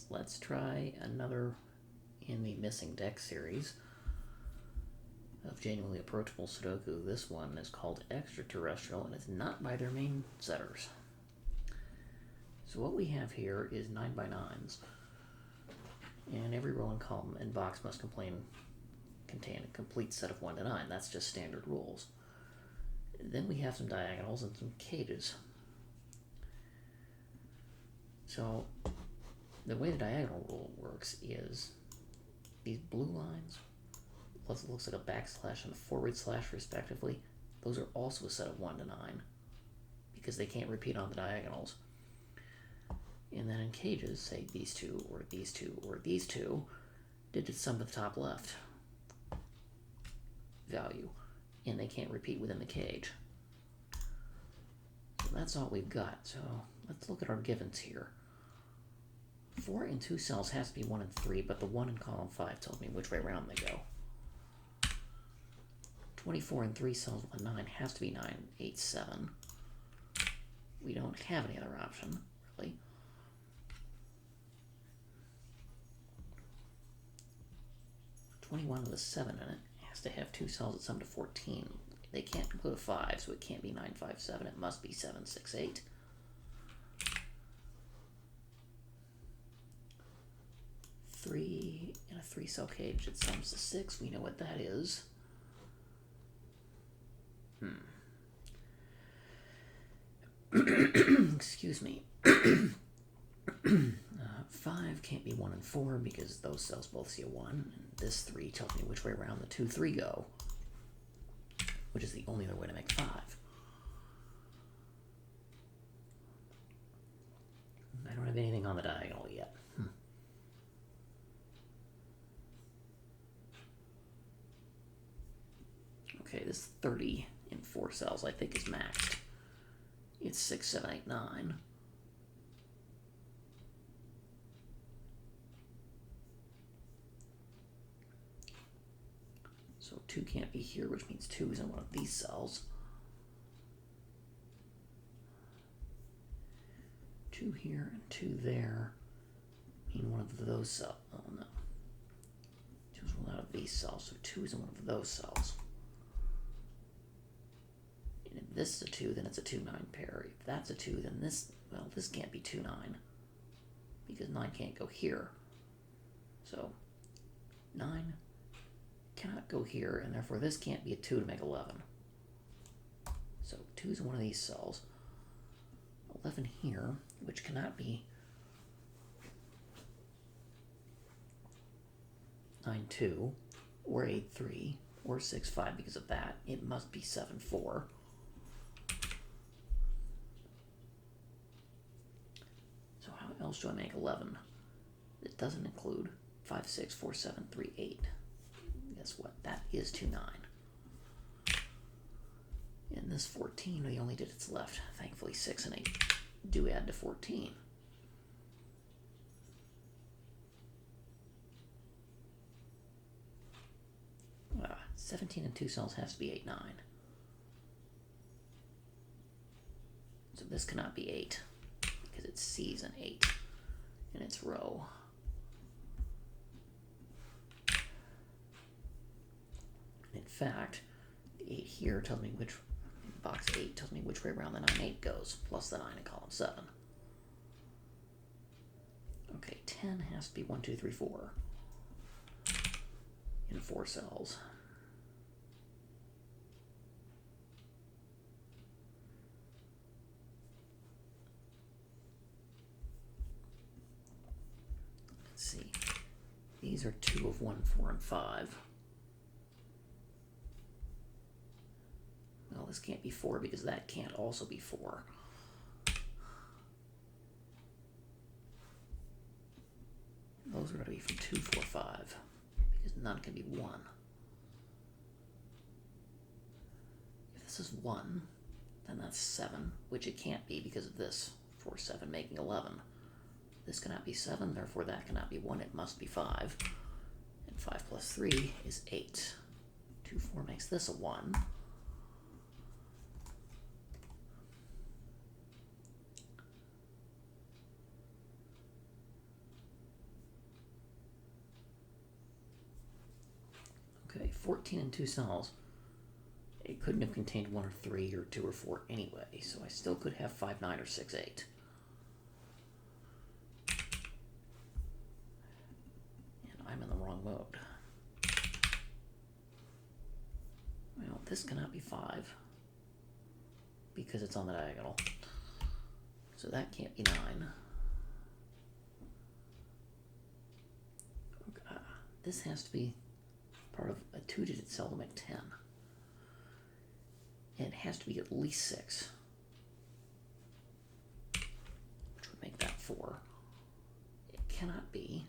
let's try another in the Missing Deck series of genuinely approachable Sudoku. This one is called X-traterrestrial, and it's not by their main setters. So what we have here is 9x9s, and every row and column and box must contain a complete set of 1 to 9. That's just standard rules. Then we have some diagonals and some cages. So the way the diagonal rule works is these blue lines, plus it looks like a backslash and a forward slash respectively, those are also a set of 1 to 9 because they can't repeat on the diagonals. And then in cages, say these two or these two or these two, digit sum to the top left value, and they can't repeat within the cage. So that's all we've got. So let's look at our givens here. 4 in 2 cells has to be 1 in 3, but the 1 in column 5 tells me which way around they go. 24 in 3 cells with a 9 has to be 9, 8, 7. We don't have any other option, really. With a 7 in it has to have 2 cells that sum to 14. They can't include a 5, so it can't be 9, 5, 7. It must be 7, 6, 8. 3 in a 3-cell cage that sums to 6. We know what that is. Excuse me. 5 can't be 1 and 4 because those cells both see a 1. And this 3 tells me which way around the 2, 3 go, which is the only other way to make 5. I don't have anything on the diagonal yet. Okay, this 30 in 4 cells I think is maxed. It's 6, 7, 8, 9. So 2 can't be here, which means 2 is in one of these cells. 2 here and 2 there mean one of those cells. Oh no. 2 is one out of these cells, so 2 is in one of those cells. And if this is a 2, then it's a 2-9 pair. If that's a 2, then this can't be 2-9 because 9 can't go here. So 9 cannot go here, and therefore this can't be a 2 to make 11. So 2 is in one of these cells. 11 here, which cannot be 9, 2, or 8, 3, or 6, 5 because of that. It must be 7, 4. So how else do I make 11? It doesn't include 5, 6, 4, 7, 3, 8. Guess what? That is 2, 9. And this 14 are the only digits left. Thankfully, 6 and 8 do add to 14. 17 in 2 cells has to be 8, 9. So this cannot be 8 because it's C's and 8 in its row. In fact, the 8 here tells me which, box 8 tells me which way around the 9, 8 goes, plus the 9 in column 7. Okay, 10 has to be 1, 2, 3, 4 in 4 cells. Let's see. These are 2 of 1, 4, and 5. Well, this can't be 4 because that can't also be 4. Those are going to be from 2, 4, 5 because none can be 1. If this is 1, then that's 7, which it can't be because of this 4, 7 making 11. This cannot be 7, therefore that cannot be 1. It must be 5. And 5 plus 3 is 8. 2, 4 makes this a 1. 14 and 2 cells. It couldn't have contained 1 or 3 or 2 or 4 anyway, so I still could have 5, 9, or 6, 8. And I'm in the wrong mode. Well, this cannot be 5 because it's on the diagonal. So that can't be 9. This has to be part of a 2-digit cell to make 10. And it has to be at least 6, which would make that 4. It cannot be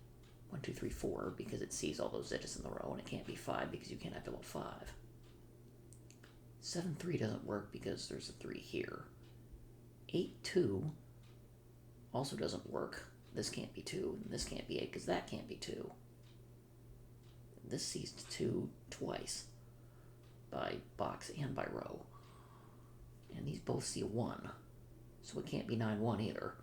1, 2, 3, 4 because it sees all those digits in the row, and it can't be 5 because you can't have below 5. 7, 3 doesn't work because there's a 3 here. 8, 2 also doesn't work. This can't be 2, and this can't be 8 because that can't be 2. This sees 2 twice by box and by row. And these both see a 1. So it can't be 9, 1 either.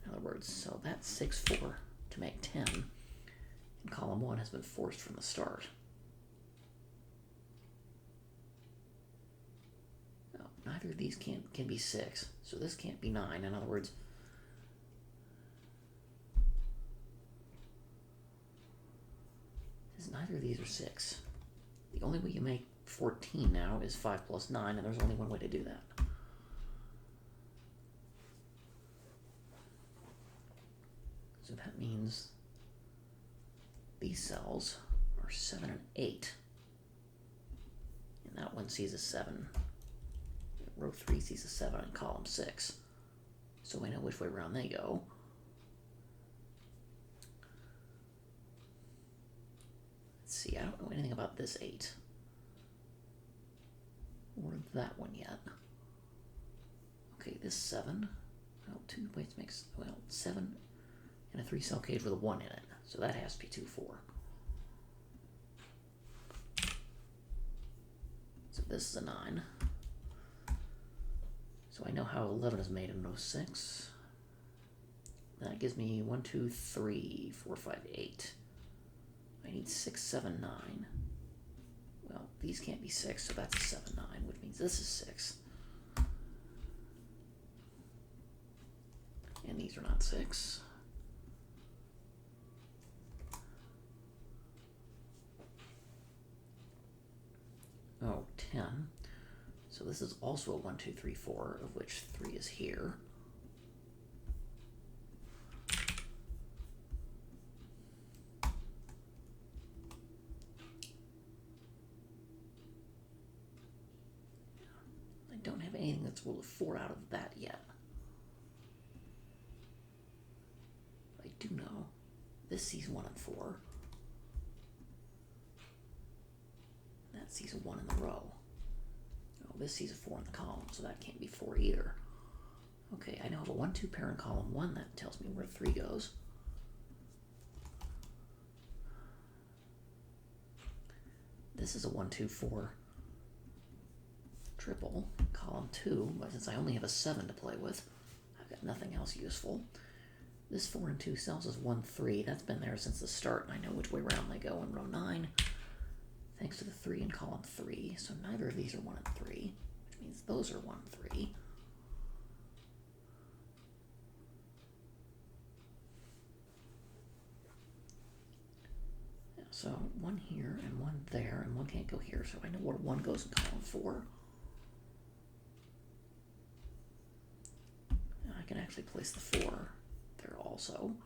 In other words, so that's 6, 4 to make 10. And column 1 has been forced from the start. No, neither of these can be 6. So this can't be 9. In other words, neither of these are 6. The only way you make 14 now is 5 plus 9, and there's only one way to do that. So that means these cells are 7 and 8. And that one sees a 7. Row 3 sees a 7 in column 6. So we know which way around they go. See, I don't know anything about this 8 or that one yet. Okay, this 7. Well, 2 ways makes 7 and a 3 cell cage with a 1 in it. So that has to be 2, 4. So this is a 9. So I know how 11 is made in row 6. That gives me 1, 2, 3, 4, 5, 8. I need 6, 7, 9. Well, these can't be 6, so that's a 7, 9, which means this is 6. And these are not 6. Oh, 10. So this is also a 1, 2, 3, 4, of which 3 is here. Don't have anything that's ruled a 4 out of that yet. I do know this sees 1 and 4. That sees a 1 in the row. Oh, this sees a 4 in the column, so that can't be 4 either. Okay, I now have a 1, 2 pair in column 1. That tells me where 3 goes. This is a 1, 2, 4 triple, column 2, but since I only have a 7 to play with, I've got nothing else useful. This 4 and 2 cells is 1, 3. That's been there since the start, and I know which way around they go in row 9, thanks to the 3 in column 3. So neither of these are 1 and 3, which means those are 1, 3. So 1 here and 1 there, and 1 can't go here, so I know where 1 goes in column 4. I can actually place the 4 there also.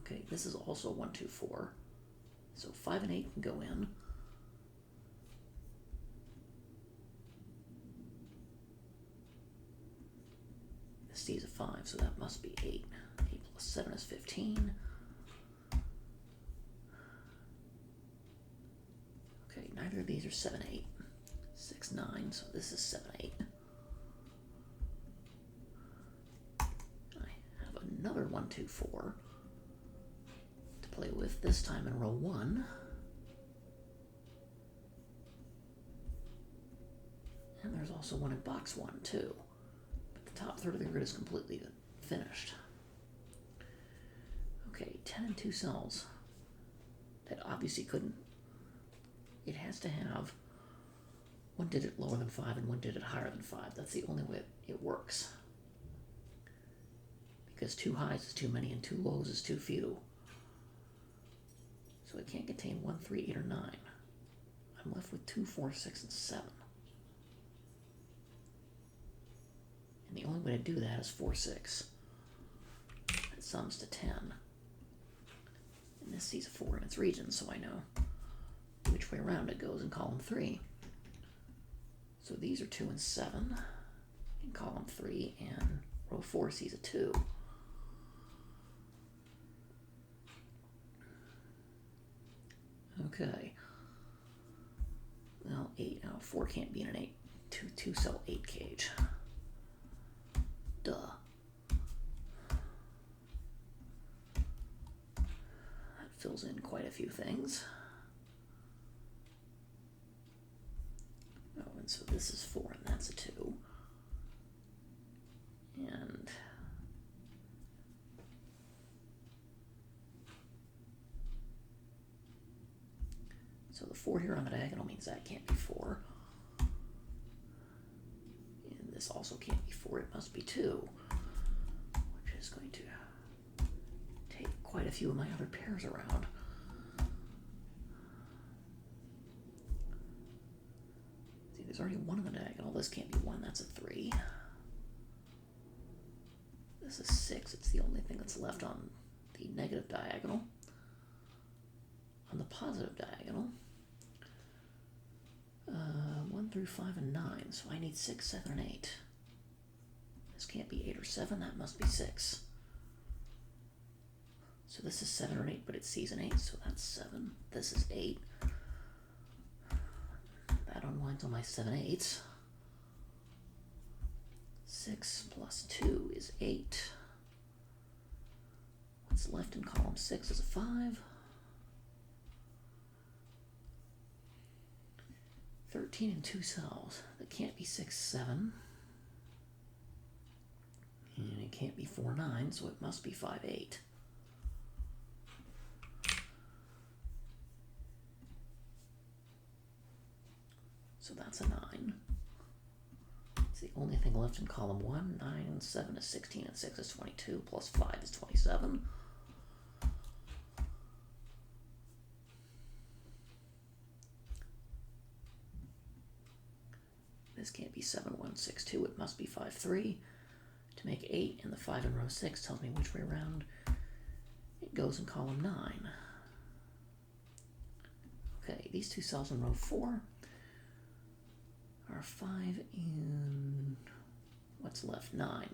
Okay, this is also 1, 2, 4. So 5 and 8 can go in. This D is a 5, so that must be 8. 8 plus 7 is 15. Okay, neither of these are 7, 8. 6, 9, so this is 7, 8. I have another 1, 2, 4 to play with, this time in row 1. And there's also one in box 1, too. But the top third of the grid is completely finished. Okay, 10 and 2 cells. That obviously couldn't. It has to have one digit lower than 5 and one digit higher than 5. That's the only way it works. Because 2 highs is too many and 2 lows is too few. So it can't contain 1, 3, 8, or 9. I'm left with 2, 4, 6, and 7. And the only way to do that is 4, 6. That sums to 10. And this sees a 4 in its region, so I know which way around it goes in column 3. So these are 2 and 7 in column 3, and row 4 sees a 2. Okay. Well, 8. Now 4 can't be in an 2 cell 8 cage. Duh. That fills in quite a few things. Oh, and so this is 4 and that's a 2. And so the 4 here on the diagonal means that can't be 4. And this also can't be 4, it must be 2. Which is going to take quite a few of my other pairs around. See, there's already 1 on the diagonal. This can't be 1, that's a 3. This is 6, it's the only thing that's left on the negative diagonal. On the positive diagonal, 1 through 5 and 9, so I need 6, 7, and 8. This can't be 8 or 7, that must be 6. So this is 7 or 8, but it sees an 8, so that's 7. This is 8. That unwinds all my 7 8s. 6 plus 2 is 8. What's left in column 6 is a 5. 13 and 2 cells. That can't be 6, 7. And it can't be 4, 9, so it must be 5, 8. So that's a 9. It's the only thing left in column 1. 9 and 7 is 16 and 6 is 22 plus 5 is 27. This can't be 7, 1, 6, 2. It must be 5, 3. To make 8, and the 5 in row 6 tells me which way around it goes in column 9. Okay, these 2 cells in row 4 are 5 and what's left? 9.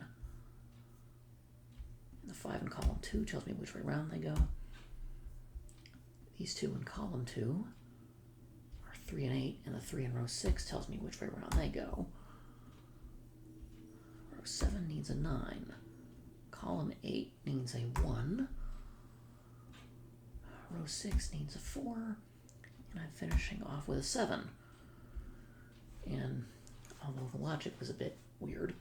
And the 5 in column 2 tells me which way around they go. These 2 in column 2 are 3 and 8, and the 3 in row 6 tells me which way around they go. Row 7 needs a 9. Column 8 needs a 1. Row 6 needs a 4. And I'm finishing off with a 7. And although the logic was a bit weird,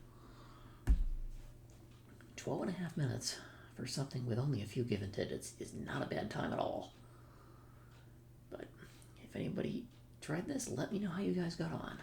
12 and a half minutes for something with only a few given digits is not a bad time at all. But if anybody tried this, let me know how you guys got on.